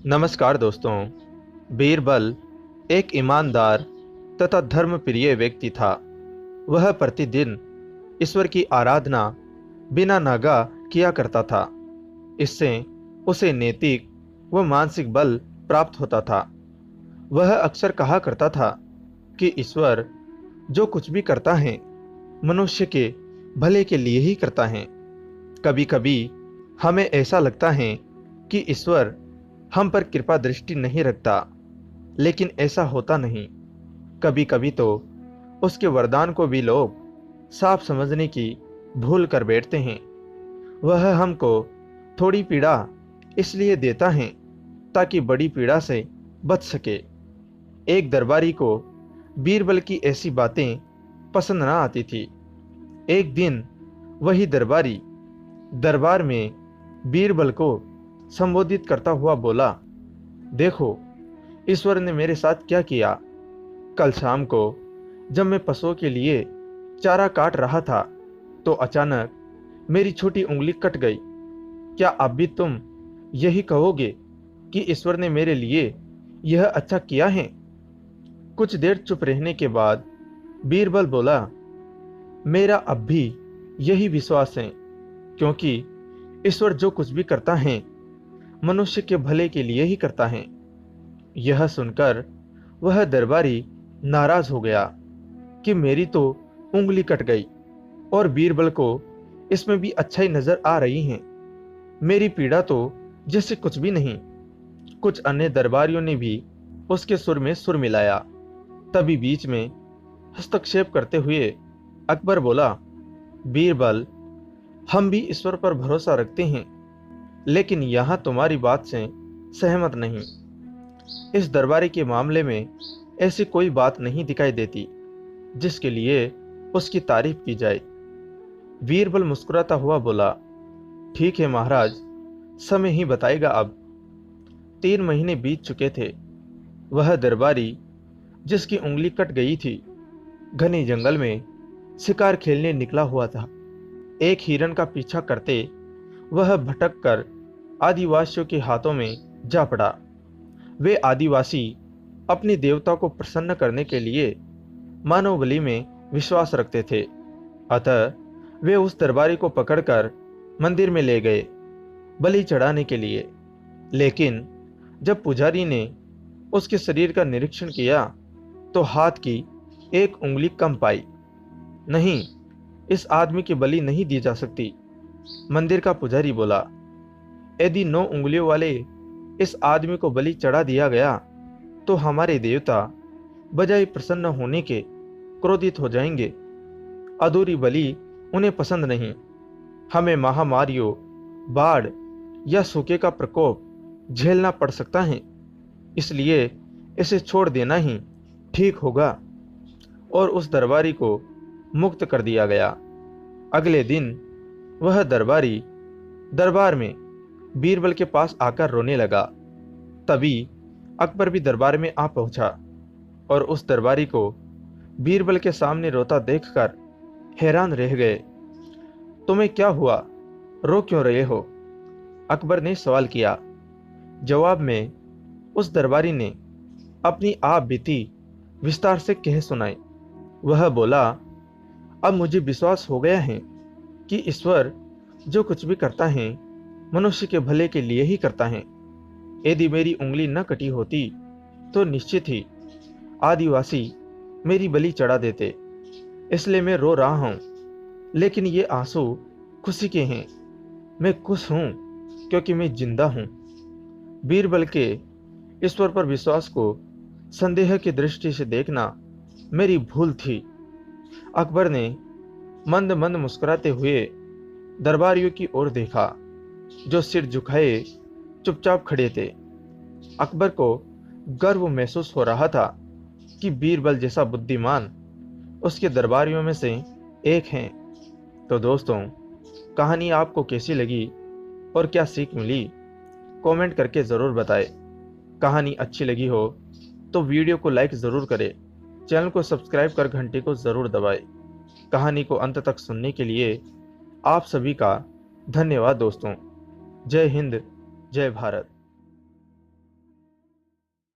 नमस्कार दोस्तों। बीरबल एक ईमानदार तथा धर्मप्रिय व्यक्ति था। वह प्रतिदिन ईश्वर की आराधना बिना नागा किया करता था। इससे उसे नैतिक व मानसिक बल प्राप्त होता था। वह अक्सर कहा करता था कि ईश्वर जो कुछ भी करता है मनुष्य के भले के लिए ही करता है। कभी कभी हमें ऐसा लगता है कि ईश्वर हम पर कृपा दृष्टि नहीं रखता, लेकिन ऐसा होता नहीं। कभी कभी तो उसके वरदान को भी लोग साफ समझने की भूल कर बैठते हैं। वह हमको थोड़ी पीड़ा इसलिए देता है ताकि बड़ी पीड़ा से बच सके। एक दरबारी को बीरबल की ऐसी बातें पसंद ना आती थी। एक दिन वही दरबारी दरबार में बीरबल को संबोधित करता हुआ बोला, देखो ईश्वर ने मेरे साथ क्या किया। कल शाम को जब मैं पशुओं के लिए चारा काट रहा था तो अचानक मेरी छोटी उंगली कट गई। क्या अब भी तुम यही कहोगे कि ईश्वर ने मेरे लिए यह अच्छा किया है? कुछ देर चुप रहने के बाद बीरबल बोला, मेरा अब भी यही विश्वास है, क्योंकि ईश्वर जो कुछ भी करता है मनुष्य के भले के लिए ही करता है। यह सुनकर वह दरबारी नाराज हो गया कि मेरी तो उंगली कट गई और बीरबल को इसमें भी अच्छाई नजर आ रही है। मेरी पीड़ा तो जैसे कुछ भी नहीं। कुछ अन्य दरबारियों ने भी उसके सुर में सुर मिलाया। तभी बीच में हस्तक्षेप करते हुए अकबर बोला, बीरबल, हम भी ईश्वर पर भरोसा रखते हैं, लेकिन यहां तुम्हारी बात से सहमत नहीं। इस दरबारी के मामले में ऐसी कोई बात नहीं दिखाई देती जिसके लिए उसकी तारीफ की जाए। बीरबल मुस्कुराता हुआ बोला, ठीक है महाराज, समय ही बताएगा। अब 3 महीने बीत चुके थे। वह दरबारी जिसकी उंगली कट गई थी घने जंगल में शिकार खेलने निकला हुआ था। एक हिरन का पीछा करते वह भटक कर आदिवासियों के हाथों में जा पड़ा। वे आदिवासी अपने देवता को प्रसन्न करने के लिए मानव बलि में विश्वास रखते थे। अतः वे उस दरबारी को पकड़कर मंदिर में ले गए बलि चढ़ाने के लिए। लेकिन जब पुजारी ने उसके शरीर का निरीक्षण किया तो हाथ की एक उंगली कम पाई। नहीं, इस आदमी की बलि नहीं दी जा सकती। मंदिर का पुजारी बोला, यदि 9 उंगलियों वाले इस आदमी को बलि चढ़ा दिया गया तो हमारे देवता बजाय प्रसन्न होने के क्रोधित हो जाएंगे। अधूरी बलि उन्हें पसंद नहीं। हमें महामारियों, बाढ़ या सूखे का प्रकोप झेलना पड़ सकता है, इसलिए इसे छोड़ देना ही ठीक होगा। और उस दरबारी को मुक्त कर दिया गया। अगले दिन वह दरबारी दरबार में बीरबल के पास आकर रोने लगा। तभी अकबर भी दरबार में आ पहुंचा और उस दरबारी को बीरबल के सामने रोता देखकर हैरान रह गए। तुम्हें क्या हुआ? रो क्यों रहे हो? अकबर ने सवाल किया। जवाब में उस दरबारी ने अपनी आप बीती विस्तार से कह सुनाई। वह बोला, अब मुझे विश्वास हो गया है कि ईश्वर जो कुछ भी करता है मनुष्य के भले के लिए ही करता है। यदि मेरी उंगली न कटी होती तो निश्चित ही आदिवासी मेरी बलि चढ़ा देते। इसलिए मैं रो रहा हूं, लेकिन ये आंसू खुशी के हैं। मैं खुश हूं क्योंकि मैं जिंदा हूं। बीरबल के ईश्वर पर विश्वास को संदेह की दृष्टि से देखना मेरी भूल थी। अकबर ने मंद मंद मुस्कुराते हुए दरबारियों की ओर देखा जो सिर झुकाए चुपचाप खड़े थे। अकबर को गर्व महसूस हो रहा था कि बीरबल जैसा बुद्धिमान उसके दरबारियों में से एक हैं। तो दोस्तों, कहानी आपको कैसी लगी और क्या सीख मिली, कमेंट करके ज़रूर बताएं। कहानी अच्छी लगी हो तो वीडियो को लाइक ज़रूर करें, चैनल को सब्सक्राइब कर घंटे को ज़रूर दबाएं। कहानी को अंत तक सुनने के लिए आप सभी का धन्यवाद दोस्तों। जय हिंद, जय भारत।